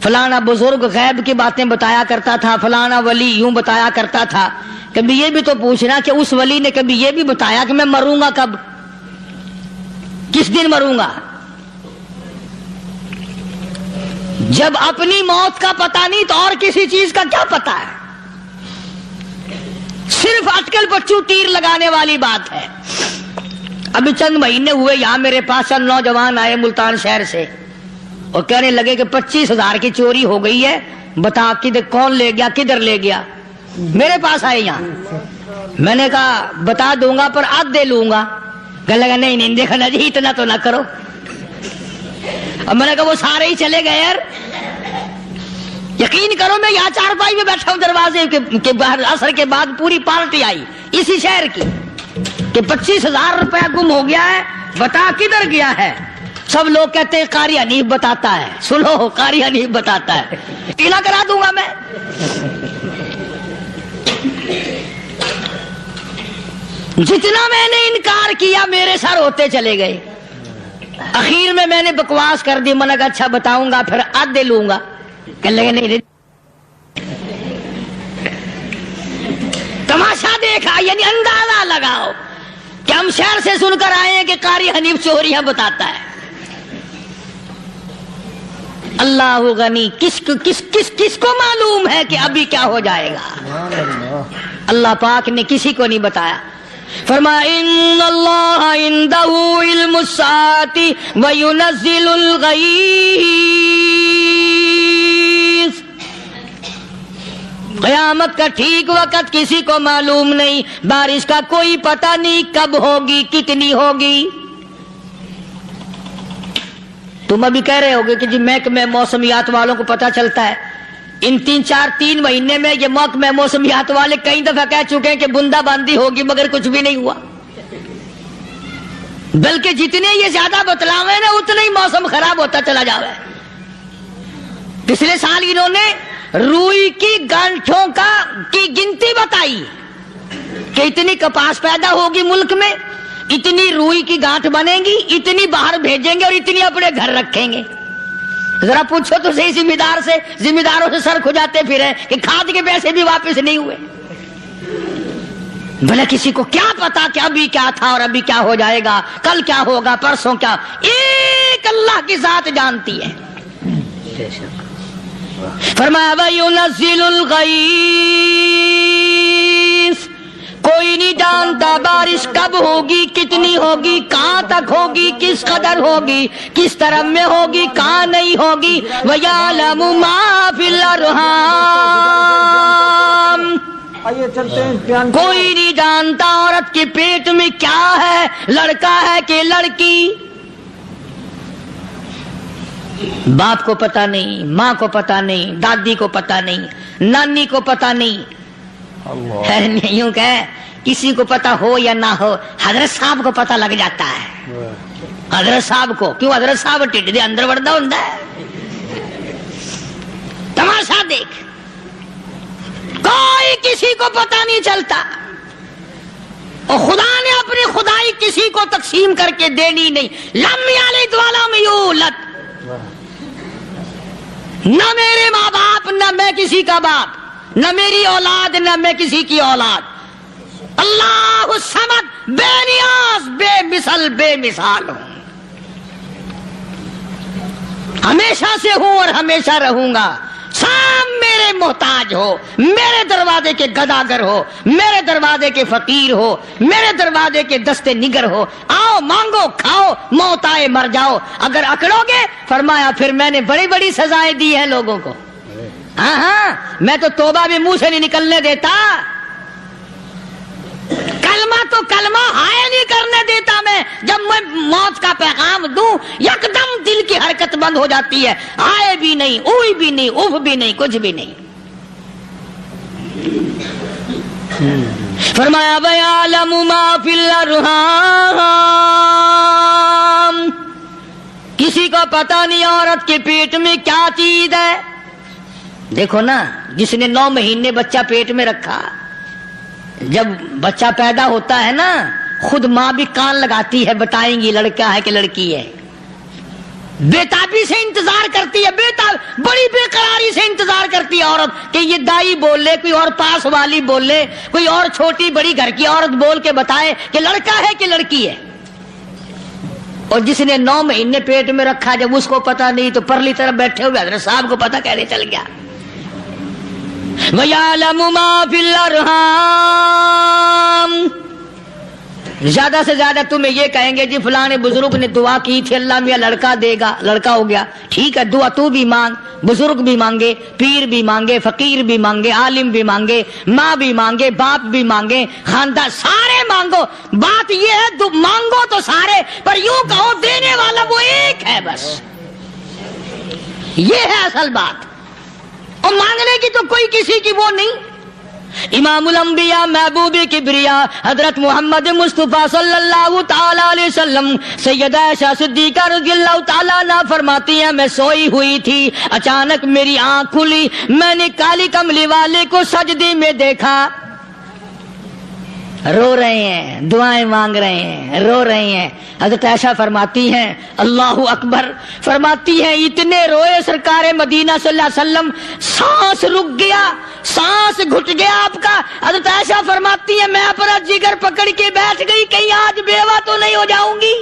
فلانا بزرگ غیب کی باتیں بتایا کرتا تھا، فلانا ولی یوں بتایا کرتا تھا۔ کبھی یہ بھی تو پوچھنا کہ اس ولی نے کبھی یہ بھی بتایا کہ میں مروں گا کب، کس دن مروں گا؟ جب اپنی موت کا پتہ نہیں تو اور کسی چیز کا کیا پتہ ہے؟ صرف اٹکل پچو تیر لگانے والی بات ہے۔ ابھی چند مہینے ہوئے یہاں میرے پاس چند نوجوان آئے ملتان شہر سے، اور کہنے لگے کہ 25,000 کی چوری ہو گئی ہے، بتا کدھر کون لے گیا، کدھر لے گیا۔ میرے پاس آئے یہاں، میں نے کہا بتا دوں گا پر آدھے لوں گا۔ کہنے لگا نہیں دیکھنا جی اتنا تو نہ کرو۔ اب میں نے کہا وہ سارے ہی چلے گئے یار، یقین کرو میں یہاں چارپائی میں بیٹھا ہوں دروازے کے باہر، عصر کے بعد پوری پارٹی آئی اسی شہر کی کہ 25,000 روپیہ گم ہو گیا ہے، بتا کدھر گیا ہے۔ سب لوگ کہتے ہیں قاری حنیف بتاتا ہے، سنو قاری حنیف بتاتا ہے، ٹیلا کرا دوں گا میں۔ جتنا میں نے انکار کیا میرے سر ہوتے چلے گئے، اخیر میں نے بکواس کر دی، میں نے کہا اچھا بتاؤں گا پھر آدھے لوں گا۔ کہ لگے نہیں، تماشا دیکھا، یعنی اندازہ لگاؤ کہ ہم شہر سے سن کر آئے ہیں کہ قاری حنیف چوریاں بتاتا ہے۔ اللہ غنی، کس کو معلوم ہے کہ ابھی کیا ہو جائے گا؟ اللہ پاک نے کسی کو نہیں بتایا۔ فرمایا ان اللہ عندہ علم الساعۃ وینزل الغیث۔ قیامت کا ٹھیک وقت کسی کو معلوم نہیں، بارش کا کوئی پتہ نہیں کب ہوگی، کتنی ہوگی۔ تم ابھی کہہ رہے ہوگے کہ جی محکمہ موسمیات والوں کو پتہ چلتا ہے، ان 3 مہینے میں یہ محکمہ موسمیات والے کئی دفعہ کہہ چکے ہیں کہ بندہ باندی ہوگی، مگر کچھ بھی نہیں ہوا، بلکہ جتنے یہ زیادہ بتلاوے نا اتنا ہی موسم خراب ہوتا چلا جاوے۔ پچھلے سال انہوں نے روئی کی گانٹھوں کی گنتی بتائی، کہ اتنی کپاس پیدا ہوگی ملک میں، اتنی روئی کی گانٹھ بنے گی، اتنی باہر بھیجیں گے اور اتنی اپنے گھر رکھیں گے. ذرا پوچھو تو صحیح ذمہ داروں سے سر کھجاتے پھرے کہ کھاد کے پیسے بھی واپس نہیں ہوئے. بھلا کسی کو کیا پتا کہ ابھی کیا تھا اور ابھی کیا ہو جائے گا، کل کیا ہوگا، پرسوں کیا. ایک اللہ کی ذات جانتی ہے. فرمایا وَيُنَزِّلُ الْغَيْثَ، کوئی نہیں جانتا بارش کب ہوگی، کتنی ہوگی، کہاں تک ہوگی، کس قدر ہوگی، کس طرف میں ہوگی، کہاں نہیں ہوگی. وَيَعْلَمُ مَا فِي الْأَرْحَامِ، آئیے چلتے ہیں بیان. کوئی نہیں جانتا عورت کے پیٹ میں کیا ہے، لڑکا ہے کہ لڑکی. باپ کو پتا نہیں، ماں کو پتا نہیں، دادی کو پتا نہیں، نانی کو پتا نہیں. یوں کہ کسی کو پتا ہو یا نہ ہو، حضرت صاحب کو پتا لگ جاتا ہے. حضرت صاحب کو کیوں؟ حضرت صاحب ٹھڈ دے اندر وڑدا ہوندا ہے. تماشا دیکھ، کوئی کسی کو پتا نہیں چلتا. اور خدا نے اپنی خدائی کسی کو تقسیم کر کے دینی نہیں. لم یلد ولم یولد، نہ میرے ماں باپ، نہ میں کسی کا باپ، نہ میری اولاد، نہ میں کسی کی اولاد. اللہ الصمد، بے نیاز، بے مثال ہوں. ہمیشہ سے ہوں اور ہمیشہ رہوں گا. سام میرے محتاج ہو، میرے دروازے کے گداگر ہو، میرے دروازے کے فقیر ہو، میرے دروازے کے دستے نگر ہو. آؤ مانگو کھاؤ، موت آئے مر جاؤ. اگر اکڑو گے، فرمایا پھر میں نے بڑی بڑی سزائیں دی ہیں لوگوں کو. ہاں میں تو توبہ بھی منہ سے نہیں نکلنے دیتا. کلمہ ہائے نہیں کرنے دیتا میں. جب میں موت کا پیغام دوں، یکدم دل کی حرکت بند ہو جاتی ہے. ہائے بھی نہیں، اوئی بھی نہیں، اف بھی نہیں، کچھ بھی نہیں. فرمایا وَيَعْلَمُ مَا فِي الْأَرْحَامِ، کسی کو پتا نہیں عورت کے پیٹ میں کیا چیز ہے. دیکھو نا، جس نے 9 مہینے بچہ پیٹ میں رکھا، جب بچہ پیدا ہوتا ہے نا، خود ماں بھی کان لگاتی ہے، بتائیں گی لڑکا ہے کہ لڑکی ہے. بےتابی سے انتظار کرتی ہے، بڑی بے قراری سے انتظار کرتی ہے عورت کہ یہ دائی بول لے، کوئی اور پاس والی بول لے، کوئی اور چھوٹی بڑی گھر کی عورت بول کے بتائے کہ لڑکا ہے کہ لڑکی ہے. اور جس نے 9 مہینے پیٹ میں رکھا، جب اس کو پتا نہیں تو پرلی طرف بیٹھے ہوئے حضرت صاحب کو پتا کیسے چل گیا. وَيَعْلَمُ مَا فِي الْأَرْحَامِ، زیادہ سے زیادہ تمہیں یہ کہیں گے جی فلاں بزرگ نے دعا کی تھی، اللہ میاں لڑکا دے گا، لڑکا ہو گیا. ٹھیک ہے، دعا تو بھی مانگ، بزرگ بھی مانگے، پیر بھی مانگے، فقیر بھی مانگے، عالم بھی مانگے، ماں بھی مانگے، باپ بھی مانگے، خاندان سارے مانگو. بات یہ ہے مانگو تو سارے، پر یوں کہو دینے والا وہ ایک ہے بس. یہ ہے اصل بات. اور مانگنے کی تو کوئی کسی کی وہ نہیں. امام الانبیاء محبوب کبریا حضرت محمد مصطفیٰ صلی اللہ تعالی علیہ وسلم سیدہ عائشہ صدیقہ رضی اللہ تعالیٰ عنہ فرماتی ہیں میں سوئی ہوئی تھی، اچانک میری آنکھ کھلی، میں نے کالی کملی والے کو سجدے میں دیکھا، رو رہے ہیں، دعائیں مانگ رہے ہیں، رو رہے ہیں. حضرت عائشہ فرماتی ہیں اللہ اکبر، فرماتی ہیں اتنے روئے سرکار مدینہ صلی اللہ علیہ وسلم، سانس رک گیا، سانس گھٹ گیا آپ کا. حضرت عائشہ فرماتی ہیں میں اپنا جگر پکڑ کے بیٹھ گئی، کہیں آج بیوہ تو نہیں ہو جاؤں گی.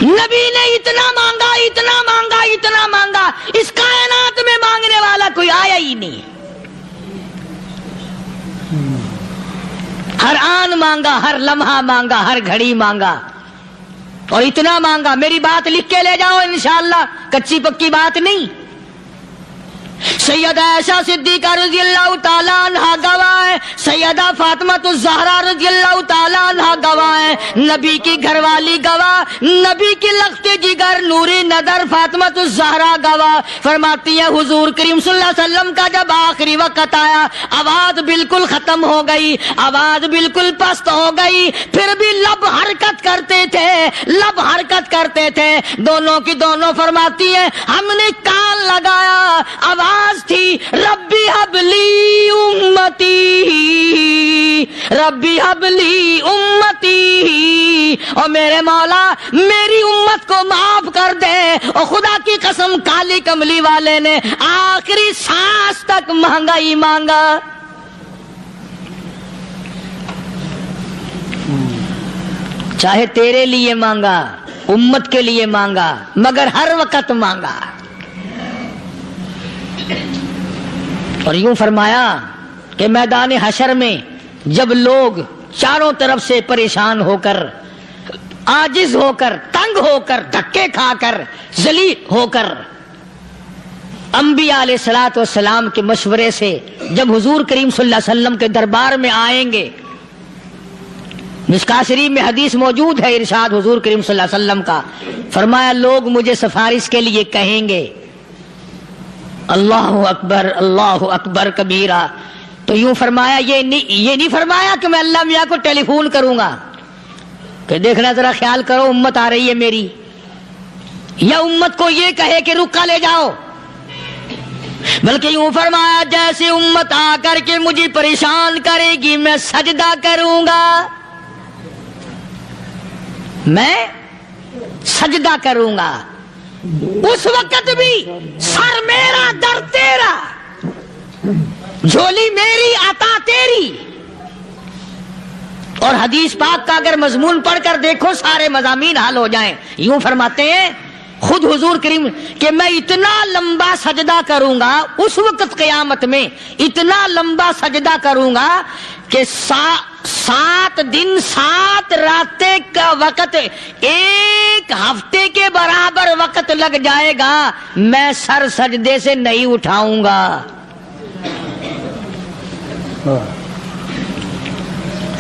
نبی نے اتنا مانگا، اتنا مانگا، اتنا مانگا، اس کائنات میں مانگنے والا کوئی آیا ہی نہیں. ہر آن مانگا، ہر لمحہ مانگا، ہر گھڑی مانگا، اور اتنا مانگا. میری بات لکھ کے لے جاؤ انشاءاللہ، کچی پکی بات نہیں. سیدہ عائشہ صدیقہ رضی اللہ تعالیٰ عنہ گواہ ہے، سیدہ فاطمہ الزہرا رضی اللہ تعالیٰ عنہ گواہ ہے، نبی کی گھر والی گواہ، نبی کی لخت جگر نوری نظر فاطمہ الزہرا گواہ. فرماتی ہے حضور کریم صلی اللہ علیہ وسلم کا جب آخری وقت آیا، آواز بالکل ختم ہو گئی، آواز بالکل پست ہو گئی، پھر بھی لب حرکت کرتے تھے، لب حرکت کرتے تھے، دونوں کی دونوں. فرماتی ہے ہم نے کان لگایا، آواز نماز تھی ربی حبلی امتی، ربی حبلی امتی، اور میرے مولا میری امت کو معاف کر دے۔ اور خدا کی قسم کالی کملی والے نے آخری سانس تک مانگا ہی مانگا۔ چاہے تیرے لیے مانگا، امت کے لیے مانگا، مگر ہر وقت مانگا۔ اور یوں فرمایا کہ میدان حشر میں جب لوگ چاروں طرف سے پریشان ہو کر، عاجز ہو کر، تنگ ہو کر، دھکے کھا کر، ذلیل ہو کر انبیاء علیہ الصلوۃ والسلام کے مشورے سے جب حضور کریم صلی اللہ علیہ وسلم کے دربار میں آئیں گے، مشکاۃ شریف میں حدیث موجود ہے، ارشاد حضور کریم صلی اللہ علیہ وسلم کا، فرمایا لوگ مجھے سفارش کے لیے کہیں گے اللہ اکبر کبیرہ، تو یوں فرمایا یہ نہیں فرمایا کہ میں اللہ میاں کو ٹیلی فون کروں گا کہ دیکھنا ذرا خیال کرو امت آ رہی ہے میری، یا امت کو یہ کہے کہ رکا لے جاؤ، بلکہ یوں فرمایا جیسے امت آ کر کے مجھے پریشان کرے گی میں سجدہ کروں گا، میں سجدہ کروں گا، اس وقت بھی سر میرا در تیرا، جھولی میری عطا تیری۔ اور حدیث پاک کا اگر مضمون پڑھ کر دیکھو سارے مضامین حل ہو جائیں۔ یوں فرماتے ہیں خود حضور کریم کہ میں اتنا لمبا سجدہ کروں گا اس وقت قیامت میں، اتنا لمبا سجدہ کروں گا کہ 7 دن 7 راتیں کا وقت 1 ہفتے کے برابر وقت لگ جائے گا، میں سر سجدے سے نہیں اٹھاؤں گا۔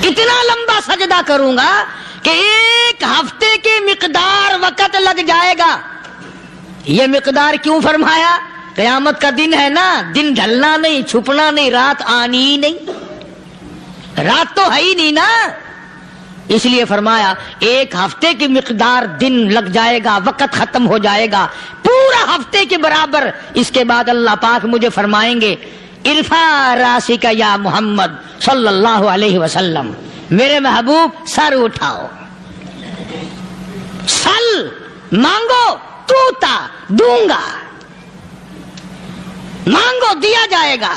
اتنا لمبا سجدہ کروں گا کہ 1 ہفتے کے مقدار وقت لگ جائے گا۔ یہ مقدار کیوں فرمایا؟ قیامت کا دن ہے نا، دن ڈھلنا نہیں، چھپنا نہیں، رات آنی ہی نہیں، رات تو ہے ہی نہیں نا، اس لیے فرمایا 1 ہفتے کی مقدار دن لگ جائے گا، وقت ختم ہو جائے گا پورا ہفتے کے برابر۔ اس کے بعد اللہ پاک مجھے فرمائیں گے ارفع راسک یا محمد صلی اللہ علیہ وسلم، میرے محبوب سر اٹھاؤ، سل مانگو توتا دوں گا، مانگو دیا جائے گا،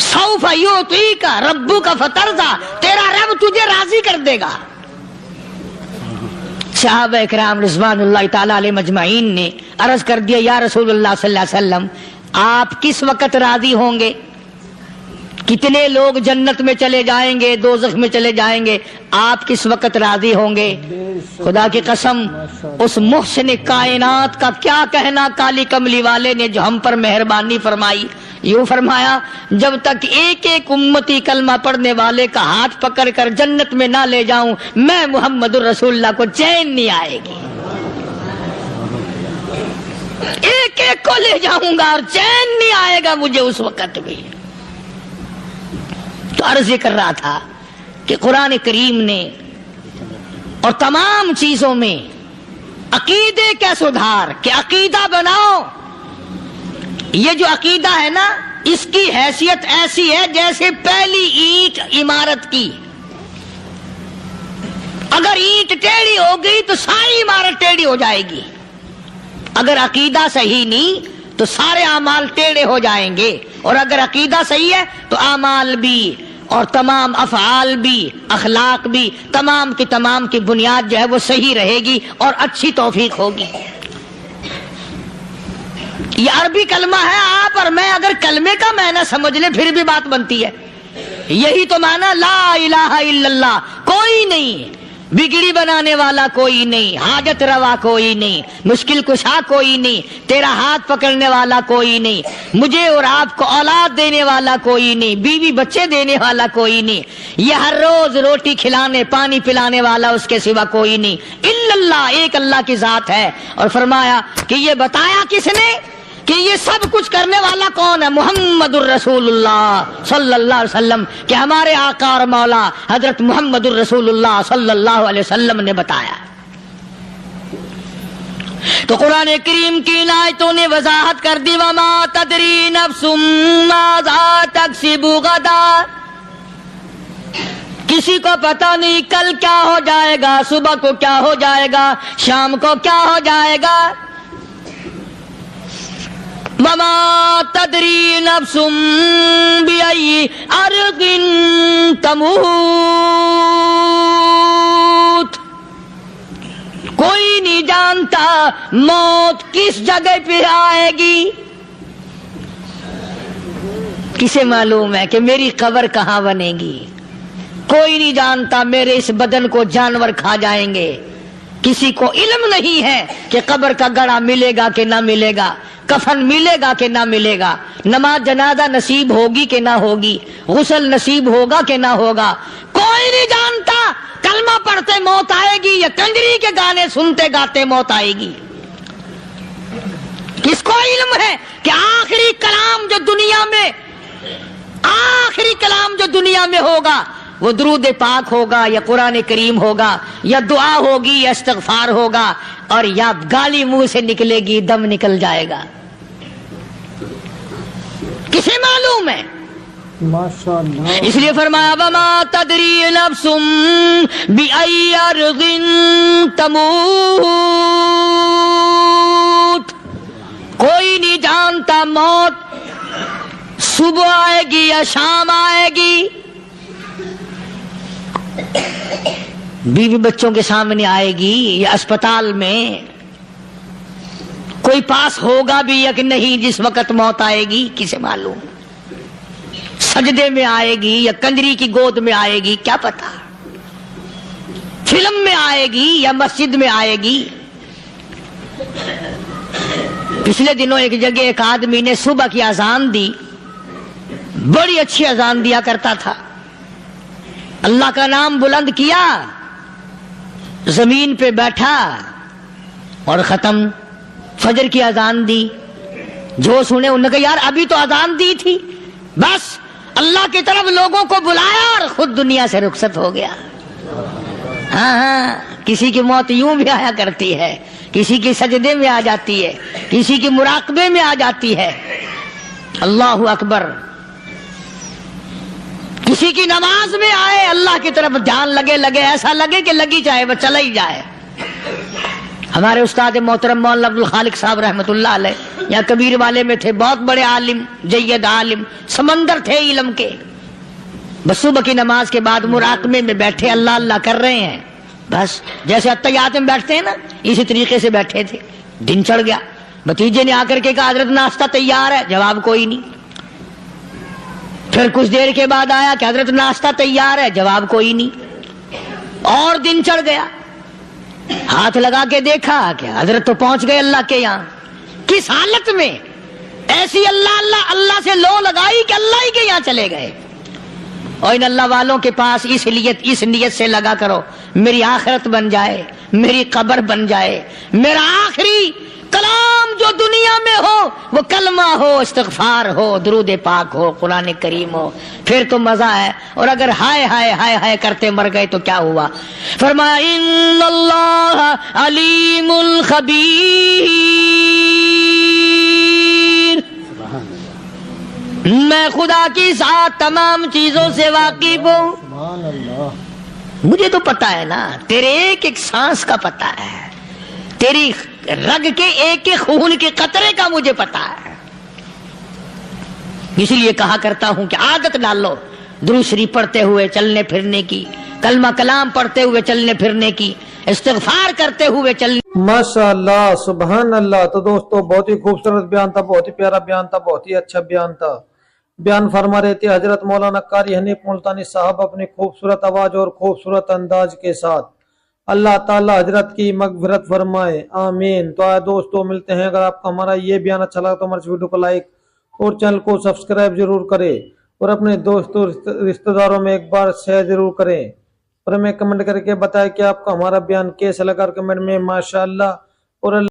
سوف یعطیک ربک فترضی، تیرا رب تجھے راضی کر دے گا۔ صحابہ اکرام رضوان اللہ تعالی علیہ مجمعین نے عرض کر دیا یا رسول اللہ صلی اللہ علیہ وسلم آپ کس وقت راضی ہوں گے؟ کتنے لوگ جنت میں چلے جائیں گے، دوزخ میں چلے جائیں گے، آپ کس وقت راضی ہوں گے؟ خدا کی قسم اس محسن کائنات کا کیا کہنا کالی کملی والے نے جو ہم پر مہربانی فرمائی۔ یوں فرمایا جب تک ایک ایک امتی کلمہ پڑھنے والے کا ہاتھ پکڑ کر جنت میں نہ لے جاؤں میں محمد الرسول اللہ کو چین نہیں آئے گی، ایک ایک کو لے جاؤں گا اور چین نہیں آئے گا مجھے اس وقت بھی۔ تو عرض یہ کر رہا تھا کہ قرآن کریم نے اور تمام چیزوں میں عقیدے کا سدھار کہ عقیدہ بناؤ، یہ جو عقیدہ ہے نا اس کی حیثیت ایسی ہے جیسے پہلی اینٹ عمارت کی، اگر اینٹ ٹیڑھی ہو گئی تو ساری عمارت ٹیڑھی ہو جائے گی، اگر عقیدہ صحیح نہیں تو سارے اعمال ٹیڑھے ہو جائیں گے، اور اگر عقیدہ صحیح ہے تو اعمال بھی اور تمام افعال بھی اخلاق بھی تمام کی بنیاد جو ہے وہ صحیح رہے گی اور اچھی توفیق ہوگی۔ یہ عربی کلمہ ہے، آپ اور میں اگر کلمے کا معنی سمجھ لیں پھر بھی بات بنتی ہے، یہی تو معنی لا الہ الا اللہ، کوئی نہیں بگڑی بنانے والا، کوئی نہیں حاجت روا، کوئی نہیں مشکل کشا، کوئی نہیں تیرا ہاتھ پکڑنے والا، کوئی نہیں مجھے اور آپ کو اولاد دینے والا، کوئی نہیں بیوی بچے دینے والا، کوئی نہیں یہ ہر روز روٹی کھلانے پانی پلانے والا اس کے سوا کوئی نہیں، الا اللہ، ایک اللہ کی ذات ہے۔ اور فرمایا کہ یہ بتایا کس نے کہ یہ سب کچھ کرنے والا کون ہے؟ محمد الرسول اللہ صلی اللہ علیہ وسلم، کہ ہمارے آقا اور مولا حضرت محمد الرسول اللہ صلی اللہ علیہ وسلم نے بتایا۔ تو قرآن کریم کی ان آیتوں نے وضاحت کر دی وما تدری نفس ماذا تکسب غدا. کسی کو پتہ نہیں کل کیا ہو جائے گا، صبح کو کیا ہو جائے گا، شام کو کیا ہو جائے گا. وما تدری نفس بأي أرض تموت. کوئی نہیں جانتا موت کس جگہ پہ آئے گی. کسے معلوم ہے کہ میری قبر کہاں بنے گی؟ کوئی نہیں جانتا میرے اس بدن کو جانور کھا جائیں گے. کسی کو علم نہیں ہے کہ قبر کا گڑھا ملے گا کہ نہ ملے گا، کفن ملے گا کہ نہ ملے گا، نماز جنازہ نصیب ہوگی کہ نہ ہوگی، غسل نصیب ہوگا کہ نہ ہوگا. کوئی نہیں جانتا کلمہ پڑھتے موت آئے گی یا کنجری کے گانے سنتے گاتے موت آئے گی. کس کو علم ہے کہ آخری کلام جو دنیا میں ہوگا وہ درود پاک ہوگا یا قرآن کریم ہوگا یا دعا ہوگی یا استغفار ہوگا، اور یا گالی منہ سے نکلے گی، دم نکل جائے گا. کسے معلوم ہے؟ ماشاءاللہ. اس لیے فرمایا وما تدری نفس بأي أرض تموت. کوئی نہیں جانتا موت صبح آئے گی یا شام آئے گی. بیوی بچوں کے سامنے آئے گی یا اسپتال میں، کوئی پاس ہوگا بھی یا کہ نہیں جس وقت موت آئے گی کسے معلوم. سجدے میں آئے گی یا کنجری کی گود میں آئے گی کیا پتا. فلم میں آئے گی یا مسجد میں آئے گی. پچھلے دنوں ایک جگہ ایک آدمی نے صبح کی اذان دی، بڑی اچھی اذان دیا کرتا تھا، اللہ کا نام بلند کیا، زمین پہ بیٹھا اور ختم. فجر کی اذان دی، جو سنے انہوں نے کہا یار ابھی تو اذان دی تھی. بس اللہ کی طرف لوگوں کو بلایا اور خود دنیا سے رخصت ہو گیا. ہاں کسی کی موت یوں بھی آیا کرتی ہے، کسی کی سجدے میں آ جاتی ہے، کسی کی مراقبے میں آ جاتی ہے. اللہ اکبر. کسی کی نماز میں آئے، اللہ کی طرف دھیان لگے ایسا لگے کہ لگی جائے وہ چلا ہی جائے. ہمارے استاد محترم مولانا عبد الخالق صاحب رحمۃ اللہ علیہ یا کبیر والے میں تھے، بہت بڑے عالم، جید عالم، سمندر تھے علم کے. بس صبح کی نماز کے بعد مراقبے میں بیٹھے اللہ اللہ کر رہے ہیں، بس جیسے اتحیات میں بیٹھتے ہیں نا اسی طریقے سے بیٹھے تھے. دن چڑھ گیا. بھتیجے نے آ کر کے کہا حضرت ناشتہ تیار ہے، جواب کوئی نہیں. پھر کچھ دیر کے بعد آیا کہ حضرت ناشتہ تیار ہے، جواب کوئی نہیں. اور دن چڑھ گیا. ہاتھ لگا کے دیکھا کہ حضرت تو پہنچ گئے اللہ کے یہاں. کس حالت میں؟ ایسی اللہ اللہ اللہ سے لو لگائی کہ اللہ ہی کے یہاں چلے گئے. اور ان اللہ والوں کے پاس اس نیت سے لگا کرو میری آخرت بن جائے، میری قبر بن جائے، میرا آخری کلام جو دنیا میں ہو وہ کلمہ ہو، استغفار ہو، درود پاک ہو، قرآن کریم ہو، پھر تو مزہ ہے. اور اگر ہائے ہائے ہائے ہائے کرتے مر گئے تو کیا ہوا؟ فرمایا ان اللہ علیم خبیر. میں خدا کی ذات تمام چیزوں سے واقف ہوں. سبحان اللہ. مجھے تو پتا ہے نا، تیرے ایک ایک سانس کا پتا ہے، تیری رگ کے ایک ایک خون کے قطرے کا مجھے پتا ہے. اسی لیے کہا کرتا ہوں کہ عادت ڈالو درود شریف پڑھتے ہوئے چلنے پھرنے کی، کلمہ کلام پڑھتے ہوئے چلنے پھرنے کی، استغفار کرتے ہوئے چلنے. ماشاءاللہ سبحان اللہ. تو دوستو بہت ہی خوبصورت بیان تھا، بہت ہی پیارا بیان تھا، بہت ہی اچھا بیان تھا. بیان فرما رہے تھے حضرت مولانا قاری حنیف ملتانی صاحب اپنی خوبصورت آواز اور خوبصورت انداز کے ساتھ. اللہ تعالی حضرت کی مغفرت فرمائے، آمین. تو آئے دوستو ملتے ہیں. اگر آپ کو ہمارا یہ بیان اچھا لگا تو ہمارے ویڈیو کو لائک اور چینل کو سبسکرائب ضرور کرے، اور اپنے دوستوں رشتہ داروں میں ایک بار شیئر ضرور کریں، اور ہمیں کمنٹ کر کے بتائیں کہ آپ کو ہمارا بیان کیسا لگا. کمنٹ میں ماشاءاللہ اور